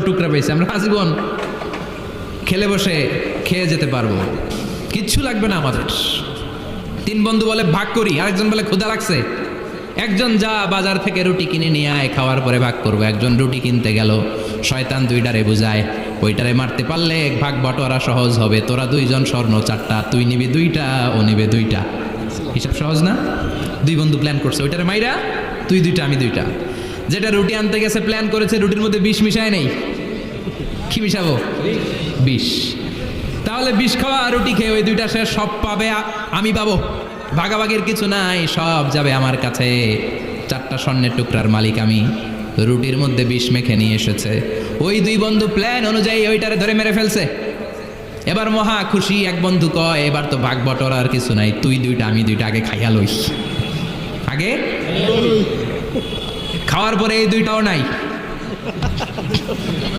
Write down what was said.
টুকরা পেয়েছি, আমরা আজীবন খেলে বসে খেয়ে যেতে পারবো, কিচ্ছু লাগবে না আমাদের। তিন বন্ধু বলে ভাগ করি, আরেকজন বলে ক্ষুধা লাগছে, একজন যা বাজার থেকে রুটি কিনে নিয়ে আয়, খাওয়ার পরে ভাগ করবো। একজন রুটি কিনতে গেল, শয়তান দুইটারে বুঝায় ওইটারে মারতে পারলে ভাগ বটোয়ারা সহজ হবে, তোরা দুইজন স্বর্ণ চারটা, তুই নিবি দুইটা, ও নিবে দুইটা। হিসাব সহজ না? দুই বন্ধু প্ল্যান করছে, ওইটারে মাইরা তুই দুইটা আমি দুইটা। যেটা রুটি আনতে গেছে প্ল্যান করেছে রুটির মধ্যে বিষ মিশায় নেই, কি মিশাবো? বিষ। তাহলে বিষ খাওয়া রুটি খেয়ে ওই দুইটা সে সব পাবে, আমি পাবো, ভাগাভাগির কিছু নাই, সব যাবে আমার কাছে। চারটা স্বর্ণের টুকরার মালিক আমি। রুটির মধ্যে বিষ মেখে নিয়ে এসেছে, ওই দুই বন্ধু প্ল্যান অনুযায়ী ওইটারে ধরে মেরে ফেলছে। এবার মহা খুশি, এক বন্ধু কয় এবার তো ভাগ বটরা আর কিছু নাই, তুই দুইটা আমি দুইটা, আগে খাইয়া লই। আগে খাওয়ার পরে এই দুইটাও নাই।